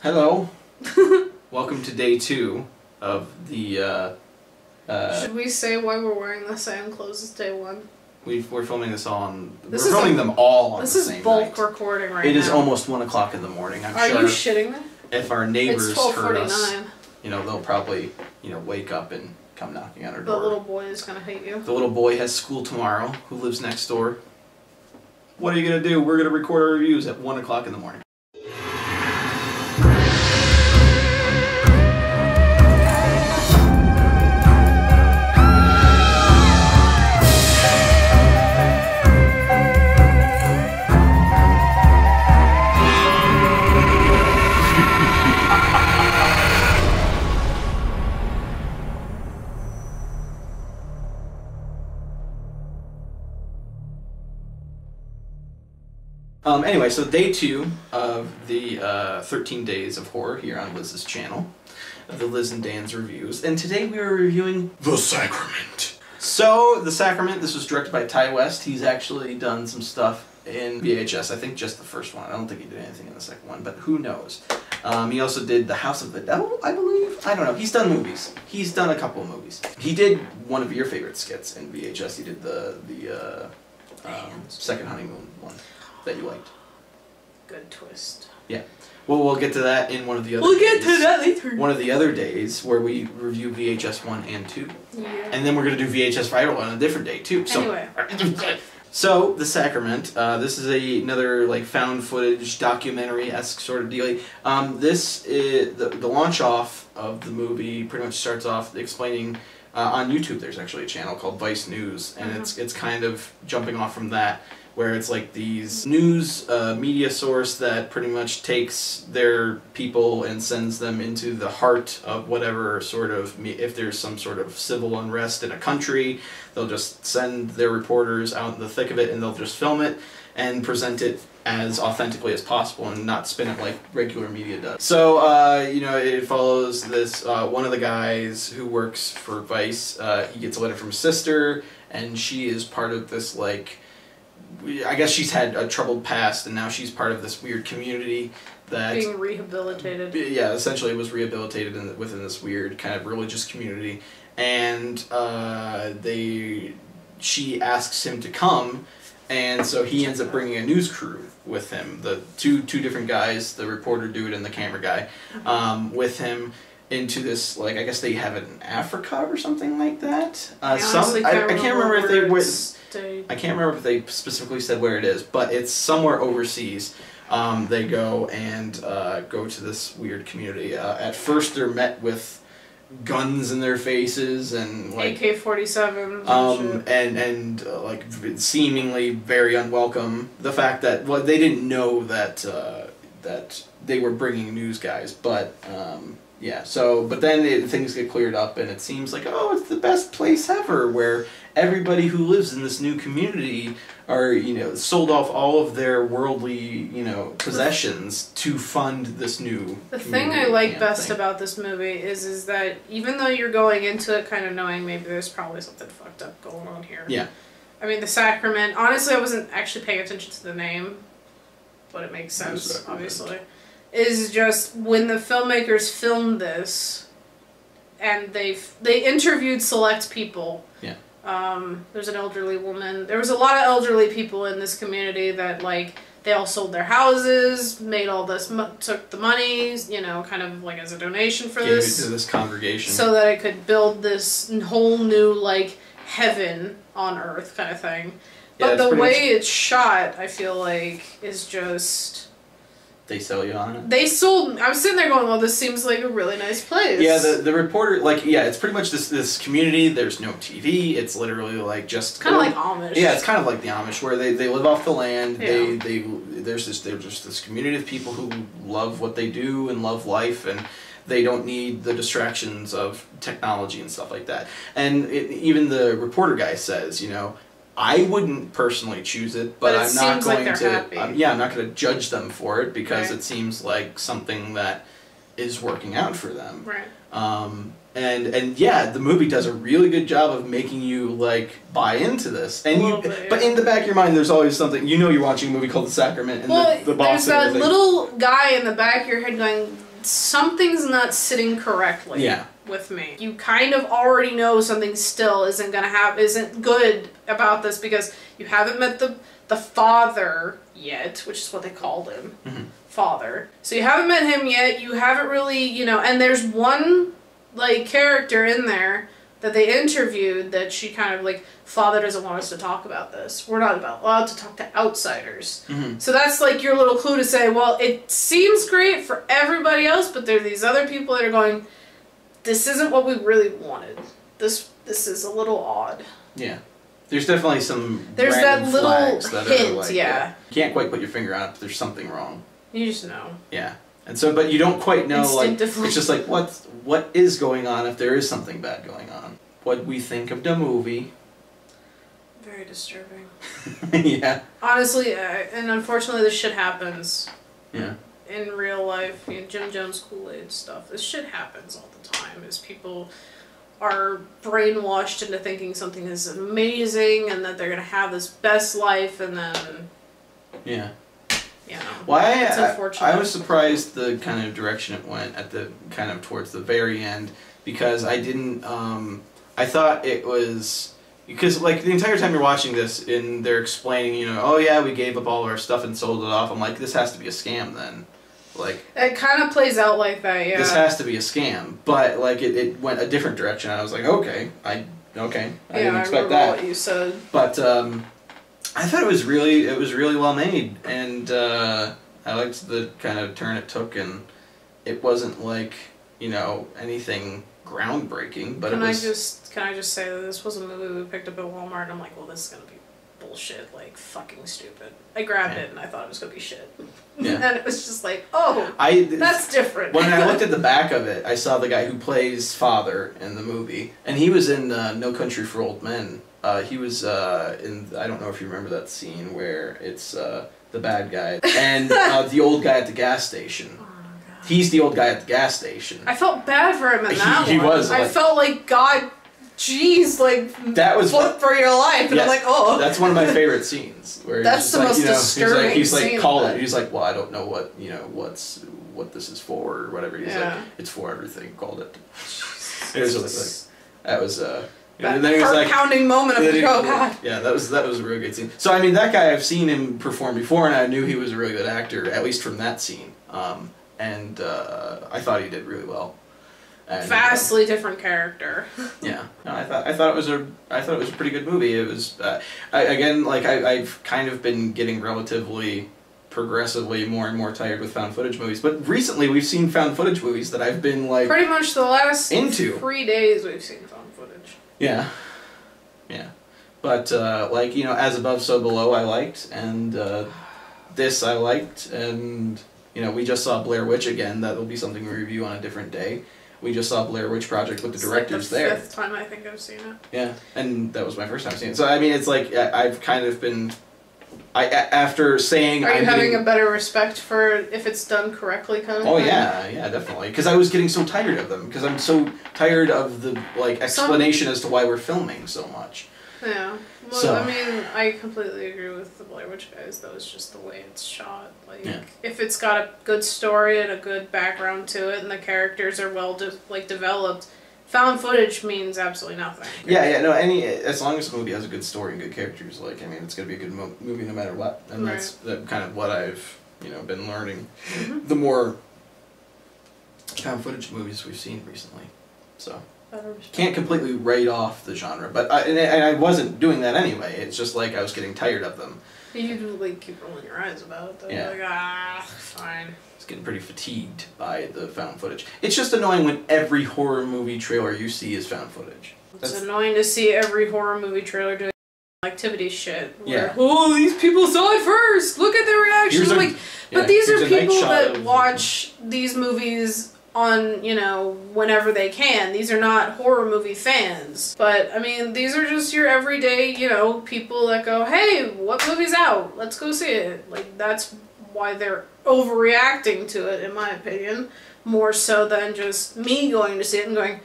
Hello. Welcome to day 2 of the, Should we say why we're wearing the same clothes as day 1? We're filming this all on... We're filming them all on the same night. This is bulk recording right now. It is almost 1 o'clock in the morning. I'm sure... Are you shitting me? If our neighbors it's heard us, they'll probably, wake up and come knocking on our door. The little boy is gonna hate you. The little boy has school tomorrow, who lives next door. What are you gonna do? We're gonna record our reviews at 1 o'clock in the morning. Anyway, so day 2 of the 13 Days of Horror here on Liz's channel, of the Liz and Danz reviews, and today we are reviewing The Sacrament. So, The Sacrament, this was directed by Ty West. He's actually done some stuff in VHS, I think just the first one. I don't think he did anything in the second one, but who knows. He also did The House of the Devil, I believe? I don't know. He's done movies. He's done a couple of movies. He did one of your favorite skits in VHS. He did the Second Honeymoon one that you liked. Good twist. Yeah. Well, we'll get to that in one of the other We'll days. get to that later. One of the other days where we review VHS 1 and 2. Yeah. And then we're going to do VHS Viral on a different day, too. So, anyway. So, The Sacrament. This is another like found footage, documentary-esque sort of deal. This is the launch off of the movie pretty much starts off explaining on YouTube there's actually a channel called Vice News, and it's kind of jumping off from that, where it's like these news media source that pretty much takes their people and sends them into the heart of whatever sort of, if there's some sort of civil unrest in a country, they'll just send their reporters out in the thick of it and they'll just film it and present it as authentically as possible and not spin it like regular media does. So, it follows this, one of the guys who works for Vice, he gets a letter from his sister, and she is part of this, like, I guess she's had a troubled past, and now she's part of this weird community that... Being rehabilitated. Yeah, essentially was rehabilitated within this weird kind of religious community, and she asks him to come, and so he ends up bringing a news crew with him, the two different guys, the reporter dude and the camera guy, with him into this, like, I guess they have it in Africa or something like that. I can't remember if they I can't remember if they specifically said where it is, but it's somewhere overseas. They go and go to this weird community. At first, they're met with guns in their faces and like AK-47s and like seemingly very unwelcome. The fact that they didn't know that that they were bringing news guys, but yeah. So, but then things get cleared up, and it seems like, oh, it's the best place ever, where everybody who lives in this new community are, sold off all of their worldly, possessions to fund this new The thing I like best about this movie is that even though you're going into it kind of knowing maybe there's probably something fucked up going on here. Yeah. I mean, The Sacrament, honestly, I wasn't actually paying attention to the name, but it makes sense, obviously. Is just when the filmmakers filmed this, and they interviewed select people. Yeah. There's an elderly woman. There was a lot of elderly people in this community that, like, they all sold their houses, made all this, took the money, kind of like as a donation for this. Gave it to this congregation. So that it could build this whole new, like, heaven on earth kind of thing. But the way it's shot, I feel like, is just... They sell you on it? I was sitting there going, well, this seems like a really nice place. Yeah, the reporter, like, yeah, it's pretty much this community. There's no TV. It's literally, like, just... Kind of like Amish. Yeah, it's kind of like the Amish, where they live off the land. Yeah. There's just this community of people who love what they do and love life, and they don't need the distractions of technology and stuff like that. And even the reporter guy says, I wouldn't personally choose it, but I'm not going to. Yeah, I'm not going to judge them for it because it seems like something that is working out for them. Right. And yeah, the movie does a really good job of making you like buy into this. And but in the back of your mind, there's always something, you know, you're watching a movie called The Sacrament, and the boss. There's that little guy in the back of your head going, something's not sitting correctly with me. You kind of already know something still isn't good about this because you haven't met the father yet, which is what they called him. Father. So you haven't met him yet, you haven't really, you know, and there's one, like, character in there that they interviewed that she kind of, like, father doesn't want us to talk about this. We're not allowed to talk to outsiders. So that's, like, your little clue to say, well, it seems great for everybody else, but there are these other people that are going, this isn't what we really wanted. This is a little odd. Yeah. There's definitely some there's random that little flags that hint, are like, you can't quite put your finger on it, but there's something wrong. You just know. Yeah. And so, but you don't quite know, like, it's Instinctively. just like, what is going on if there is something bad going on? What we think of the movie. Very disturbing. Yeah. Honestly, and unfortunately this shit happens. Yeah. In real life, you know, Jim Jones Kool-Aid stuff. This shit happens all the time as people are brainwashed into thinking something is amazing and that they're going to have this best life and then... Yeah. You know, well, it's unfortunate. I was surprised the kind of direction it went at the kind of towards the very end because I didn't, I thought it was, because like the entire time you're watching this and they're explaining, you know, oh yeah, we gave up all our stuff and sold it off. I'm like, this has to be a scam then. Like, it kind of plays out like that, yeah. This has to be a scam, but like it went a different direction. I was like, okay, I didn't expect that. What you said. But I thought it was really well made, and I liked the kind of turn it took, and it wasn't like, you know, anything groundbreaking, but Can I just say that this was a movie we picked up at Walmart, and I'm like, well, this is gonna be bullshit, like fucking stupid. I grabbed it and I thought it was gonna be shit. Yeah. And it was just like, oh, that's different. When I looked at the back of it, I saw the guy who plays father in the movie, and he was in No Country for Old Men. He was in, I don't know if you remember that scene where it's the bad guy and the old guy at the gas station. He's the old guy at the gas station. I felt bad for him in that he one. was. I felt like, God, jeez, like, that was flip for your life. And I'm like, oh. That's one of my favorite scenes. Where that's the most disturbing He's like, scene. call it. He's like, well, I don't know what, you know, what this is for or whatever. He's like, it's for everything. Called it. It was like, that was, that heart-pounding moment of, oh, God. Yeah, that was a real good scene. So, I mean, that guy, I've seen him perform before, and I knew he was a really good actor, at least from that scene. And I thought he did really well. And, vastly different character. Yeah, no, I thought it was a pretty good movie. It was I've kind of been getting relatively progressively more and more tired with found footage movies, but recently we've seen found footage movies that I've been like pretty much the last into 3 days we've seen found footage. Yeah, yeah, but like, you know, As Above So Below I liked, and this I liked, and you know, we just saw Blair Witch again. That will be something we review on a different day. We just saw Blair Witch Project with the directors there. It's like the 5th time I think I've seen it. Yeah, and that was my first time seeing it. So I mean, it's like I've kind of been, after saying. Are you having a better respect for if it's done correctly, kind of? Oh thing? Yeah, definitely. Because I was getting so tired of them. Because I'm so tired of the explanation as to why we're filming so much. Yeah. Well, I mean, I completely agree with the Blair Witch guys, though. It's just the way it's shot. Like, if it's got a good story and a good background to it, and the characters are well developed, found footage means absolutely nothing. Yeah, no. As long as the movie has a good story and good characters, like, I mean, it's gonna be a good movie no matter what. And that's kind of what I've been learning. The more found footage movies we've seen recently, so. Can't completely write off the genre, but I wasn't doing that anyway. It's just like I was getting tired of them. You like keep rolling your eyes about it, though. Yeah. Like, fine. I was getting pretty fatigued by the found footage. It's just annoying when every horror movie trailer you see is found footage. It's annoying to see every horror movie trailer doing activity shit. Where, yeah. Oh, these people saw it first. Look at their reaction. But these are people that watch these movies on, whenever they can. These are not horror movie fans. But, I mean, these are just your everyday, people that go, hey, what movie's out? Let's go see it. Like, that's why they're overreacting to it, in my opinion. More so than just me going to see it and going,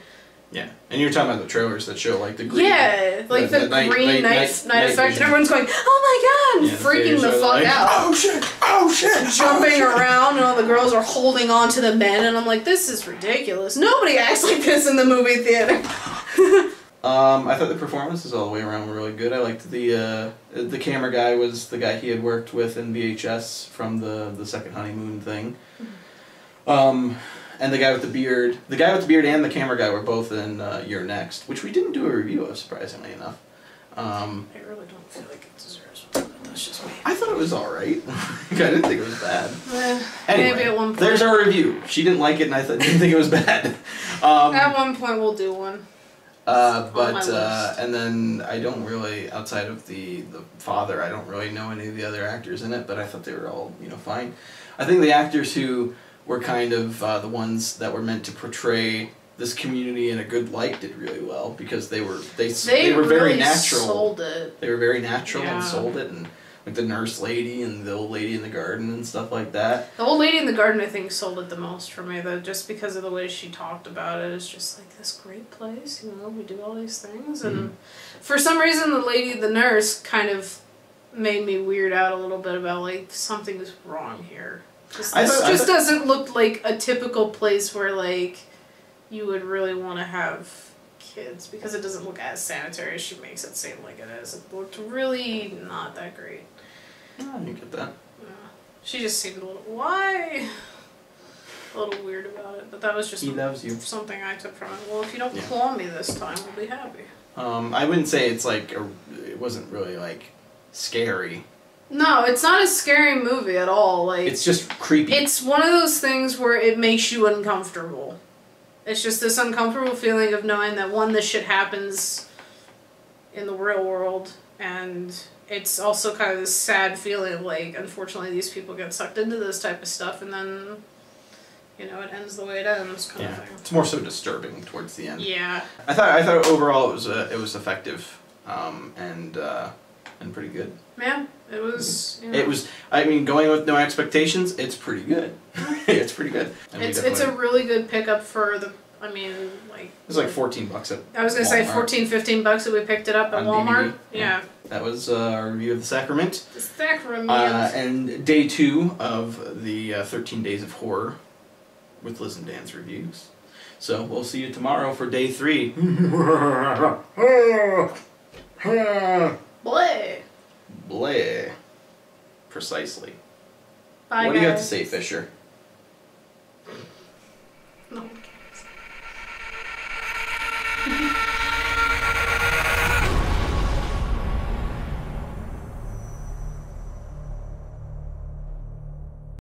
Yeah, and you're talking about the trailers that show like the green. Yeah, like the green night effect, and everyone's going, "Oh my god!" and freaking the fuck out. Oh shit! Oh shit! Jumping around, and all the girls are holding on to the men, and I'm like, "This is ridiculous." Nobody acts like this in the movie theater. I thought the performances all the way around were really good. I liked the camera guy was the guy he had worked with in VHS from the second honeymoon thing. And the guy with the beard, and the camera guy were both in You're Next, which we didn't do a review of, surprisingly enough. I really don't feel like it deserves one, but that's just me. I thought it was alright. I didn't think it was bad. Anyway, maybe at one point. There's our review. She didn't like it, and I didn't think it was bad. At one point, we'll do one. And then I don't really, outside of the father, I don't really know any of the other actors in it, but I thought they were all, fine. I think the actors who were kind of the ones that were meant to portray this community in a good light did really well, because they were really very natural. Sold it. They were very natural and sold it, and like the nurse lady and the old lady in the garden and stuff like that. The old lady in the garden, I think, sold it the most for me, though, just because of the way she talked about it. It's just like this great place, we do all these things, and for some reason, the nurse, kind of made me weird out a little bit about like something's wrong here. This just doesn't look like a typical place where like you would really want to have kids, because it doesn't look as sanitary as she makes it seem like it is. It looked really not that great. Oh, you get that. Yeah. She just seemed a little weird about it, but that was just something I took from it. Well, if you don't claw me this time, we'll be happy. I wouldn't say it's like it wasn't really like scary. No, it's not a scary movie at all. Like, it's just creepy. It's one of those things where it makes you uncomfortable. It's just this uncomfortable feeling of knowing that, one, this shit happens in the real world, and it's also kind of this sad feeling of like, unfortunately, these people get sucked into this type of stuff, and then, it ends the way it ends, kind of thing. It's more so disturbing towards the end. Yeah. I thought overall it was effective, and pretty good. Yeah, it was. It was. I mean, going with no expectations, it's pretty good. It's pretty good. It's a really good pickup for the. I mean, like. It was like $14 at. I was gonna say $14-15 that we picked it up at Walmart. DVD. Yeah. That was our review of The Sacrament. The Sacrament. And day 2 of the 13 Days of Horror with Liz and Danz reviews. So we'll see you tomorrow for day 3. Bleh. Bleh. Precisely. Bye, what do you have to say, Fisher? No.